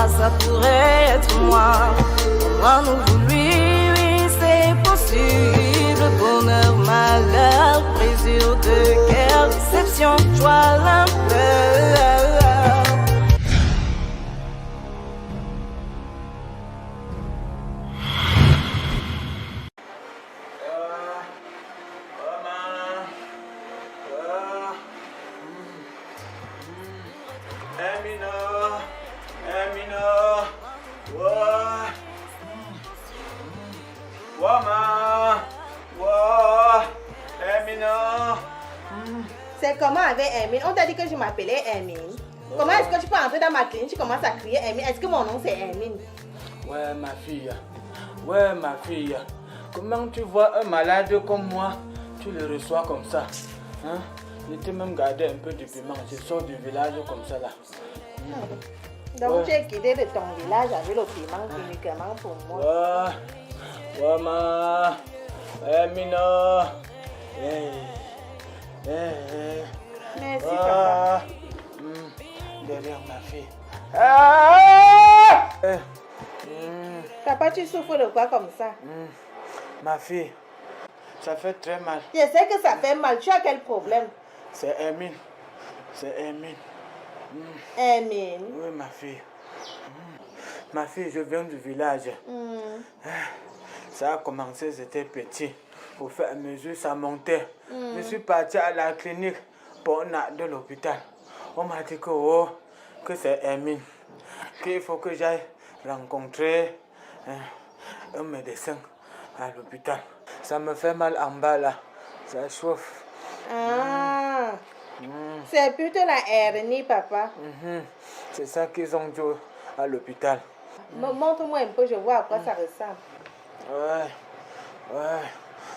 toi, ça pourrait être moi. Moi, nous, lui, oui, c'est possible. Bonheur, malheur, plaisir de guerre, déception, joie, l'impleur. C'est comment avec Hermine? On t'a dit que je m'appelais Hermine. Comment est-ce que tu peux entrer dans ma clinique, tu commences à crier Hermine? Est-ce que mon nom c'est Hermine? Ouais, ma fille. Ouais, ma fille. Comment tu vois un malade comme moi, tu le reçois comme ça? Hein? Je t'ai même gardé un peu de piment. Je sors du village comme ça là. Donc Ouais. tu es quitté de ton village avec le piment uniquement pour moi. Ouais. Ouais, ma. Hermina. Merci papa. Derrière ma fille. Papa, tu souffres de quoi comme ça? Ma fille, ça fait très mal. Je sais que ça fait mal. Tu as quel problème? C'est Hermine. C'est Hermine. Hermine. Oui, ma fille. Ma fille, je viens du village. Ça a commencé, j'étais petit. Au fur et à mesure, ça montait. Je suis parti à la clinique pour de l'hôpital. On m'a dit que c'est Hermine. Qu'il faut que j'aille rencontrer un médecin à l'hôpital. Ça me fait mal en bas là. Ça chauffe. Ah. C'est plutôt la hernie, papa. C'est ça qu'ils ont dit à l'hôpital. Montre-moi un peu, je vois à quoi ça ressemble. Ouais.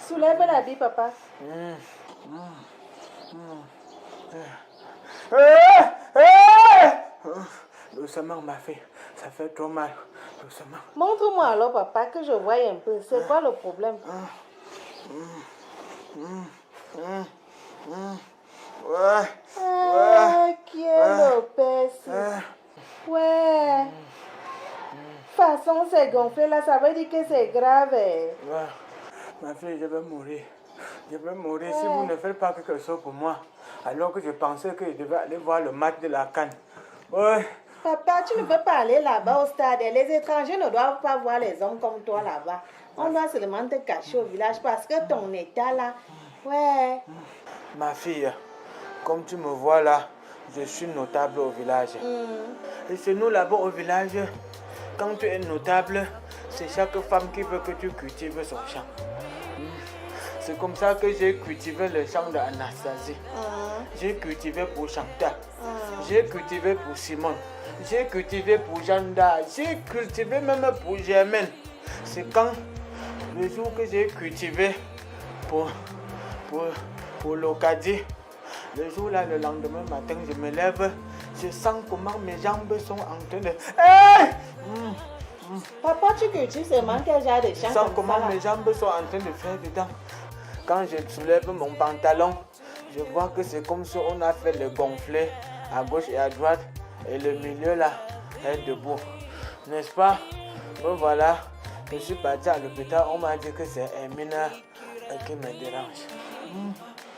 Soulève la vie, papa. Doucement, ma fille. Ça fait trop mal. Doucement. Montre-moi alors, papa, que je voie un peu. C'est quoi le problème? Qui est Lopez? Ouais. Façon, c'est gonflé là, ça veut dire que c'est grave. Ouais. Ma fille, je vais mourir. Je vais mourir si vous ne faites pas quelque chose pour moi. Alors que je pensais que je devais aller voir le match de la CAN. Ouais. Papa, tu ne peux pas aller là-bas au stade. Les étrangers ne doivent pas voir les hommes comme toi là-bas. On doit seulement te cacher au village parce que ton état là. Ouais. Ma fille, comme tu me vois là, je suis notable au village. Et c'est nous là-bas au village, quand tu es notable, c'est chaque femme qui veut que tu cultives son champ. C'est comme ça que j'ai cultivé le champ d'Anastasie. J'ai cultivé pour Chantal. J'ai cultivé pour Simone. J'ai cultivé pour Jeanne d'Arc. J'ai cultivé même pour Germaine. C'est quand le jour que j'ai cultivé pour l'Ocadie, le jour là, le lendemain matin, je me lève, je sens comment mes jambes sont en train de... Papa, tu cultives seulement quel genre de Je champ sens comme comment ça là? mes jambes sont en train de faire dedans. Quand je soulève mon pantalon, je vois que c'est comme si on a fait le gonfler à gauche et à droite et le milieu là est debout. N'est-ce pas? Donc voilà, je suis parti à l'hôpital, on m'a dit que c'est Hermine qui me dérange.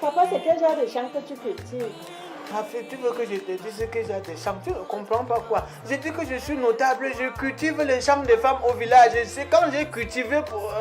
Papa, c'est quel genre de champ que tu cultives? Ma fille, tu veux que je te dise que j'ai des champs? Tu ne comprends pas quoi? Je dis que je suis notable, je cultive les champs des femmes au village. C'est quand j'ai cultivé pour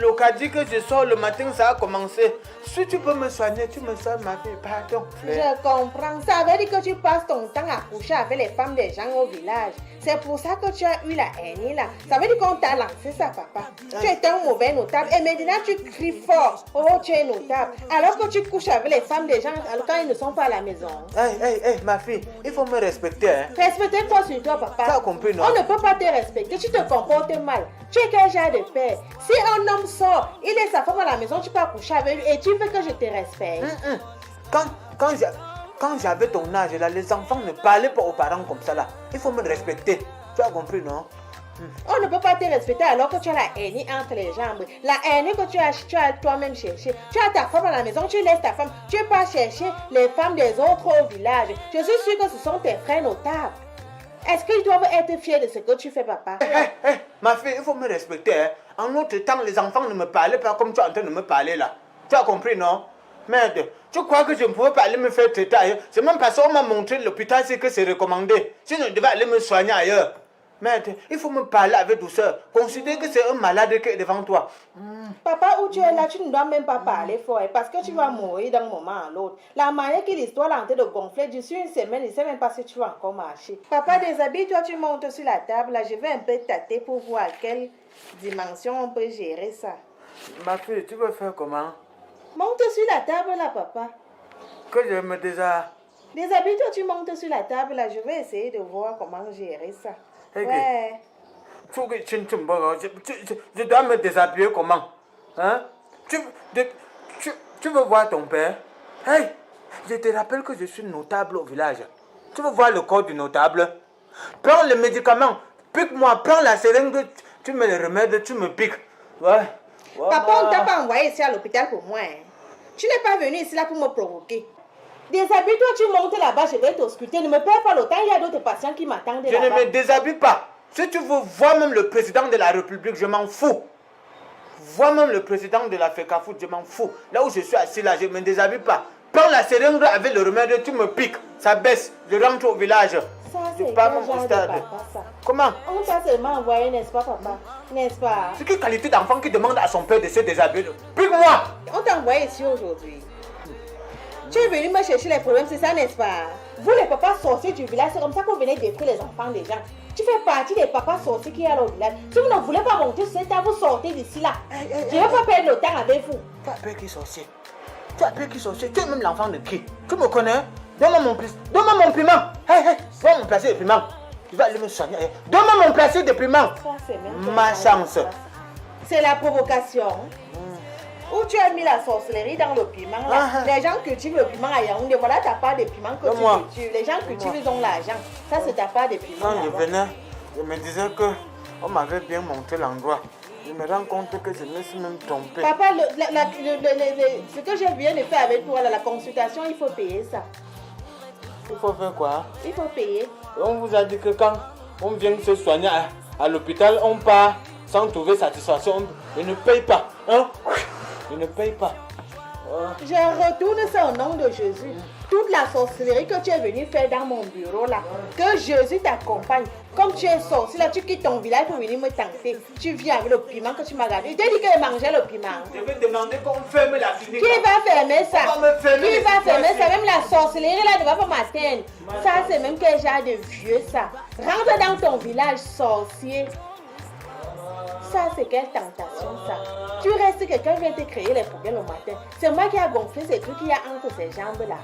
l'Ocadie que je sors le matin, ça a commencé. Si tu peux me soigner, tu me soignes ma fille, pardon. Je comprends. Ça veut dire que tu passes ton temps à coucher avec les femmes des gens au village. C'est pour ça que tu as eu la hernie là. Ça veut dire qu'on t'a lancé ça, papa. Tu es un mauvais notable et maintenant tu cries fort. Oh, tu es notable. Alors que tu couches avec les femmes des gens quand ils ne sont pas à la maison. Hey, ma fille, il faut me respecter. Hein. Respecte-toi sur toi, papa. Tu as compris, non? On ne peut pas te respecter. Tu te comportes mal. Tu es quel genre de père? Si un homme sort, il est sa femme à la maison, tu peux coucher avec lui et tu veux que je te respecte. Quand j'avais ton âge, là, les enfants ne parlaient pas aux parents comme ça. Là. Il faut me respecter. Tu as compris, non? On ne peut pas te respecter alors que tu as la hernie entre les jambes. La hernie que tu as toi-même cherché. Tu as ta femme à la maison, tu laisses ta femme. Tu ne pas chercher les femmes des autres au village. Je suis sûre que ce sont tes frères notables. Est-ce qu'ils doivent être fiers de ce que tu fais, papa? Ma fille, il faut me respecter. Hein. En notre temps, les enfants ne me parlaient pas comme tu es en train de me parler là. Tu as compris, non? Merde, tu crois que je ne pouvais pas aller me faire traiter ailleurs? C'est même parce qu'on m'a montré l'hôpital, c'est que c'est recommandé. Sinon, je devais aller me soigner ailleurs. Merde, il faut me parler avec douceur. Considère que c'est un malade qui est devant toi. Papa, où tu es là, tu ne dois même pas parler fort parce que tu vas mourir d'un moment à l'autre. La manière que l'histoire est en train de gonfler d'ici une semaine, il ne sait même pas si tu vas encore marcher. Papa, déshabille-toi, tu montes sur la table. Là, je vais un peu tâter pour voir à quelle dimension on peut gérer ça. Ma fille, tu veux faire comment? Monte sur la table là, papa. Que je me déshabille. Déshabille-toi, tu montes sur la table là. Je vais essayer de voir comment gérer ça. Ouais. Je dois me déshabiller comment? Hein? Tu veux voir ton père? Hey, je te rappelle que je suis notable au village. Tu veux voir le corps du notable? Prends les médicaments, pique-moi, prends la seringue, tu mets les remèdes, tu me piques. Ouais. Papa, on ne t'a pas envoyé ici à l'hôpital pour moi. Hein. Tu n'es pas venu ici là pour me provoquer. Déshabille-toi, tu montes là-bas, je vais t'ausculter. Ne me perds pas le temps, il y a d'autres patients qui m'attendent là-bas. Je ne me déshabille pas. Si tu veux voir même le président de la République, je m'en fous. Vois même le président de la FECAFOOT, je m'en fous. Là où je suis assis là, je ne me déshabille pas. Prends la seringue avec le remède, tu me piques. Ça baisse, je rentre au village. Ça, je c'est pars quel même genre au de stade. papa, ça? Comment? On t'a seulement envoyé, n'est-ce pas, papa? N'est-ce pas? C'est quelle qualité d'enfant qui demande à son père de se déshabiller? Pique-moi! On t'a envoyé ici aujourd'hui. Tu es venu me chercher les problèmes, c'est ça, n'est-ce pas? Vous, les papas sorciers du village, c'est comme ça qu'on venait détruire les enfants des gens. Tu fais partie des papas sorciers qui y a au village. Si vous ne voulez pas monter sur cette table, vous sortez d'ici là. Je ne vais pas perdre le temps avec vous. Tu as peur qui sorcier? Tu as peur qui sorcier? Tu es même l'enfant de qui? Tu me connais? Donne-moi mon piment. Hey, donne-moi mon placé de piment. Tu vas aller me soigner. Donne-moi mon placé de piment. Ma chance. C'est la provocation. Où tu as mis la sorcellerie dans le piment là. Les gens cultivent le piment à Yaoundé. Voilà ta part de piment que tu cultives. Les gens cultivent, ils ont l'argent. Ça, c'est ta part de piment. Quand je venais, je me disais qu'on m'avait bien montré l'endroit. Je me rends compte que je me suis même trompé. Papa, ce que je viens de faire avec toi, la consultation, il faut payer ça. Il faut faire quoi? Il faut payer. On vous a dit que quand on vient se soigner à l'hôpital, on part sans trouver satisfaction. On ne paye pas. Hein? Je ne paye pas. Je retourne ça au nom de Jésus. Toute la sorcellerie que tu es venu faire dans mon bureau là, que Jésus t'accompagne. Comme tu es sorcier là, tu quittes ton village pour venir me tenter. Tu viens avec le piment que tu m'as gardé. Je t'ai dit que je mangeais le piment. Je vais demander qu'on ferme la clinique. Qui va fermer ça? On va me fermer. Qui va fermer ça? Même la sorcellerie là ne va pas m'atteindre. Ça c'est même quel genre de vieux ça. Rentre dans ton village sorcier. Ça, c'est quelle tentation, ça? Tu restes, quelqu'un vient te créer les problèmes le matin. C'est moi qui a gonflé ces trucs qu'il y a entre ces jambes-là.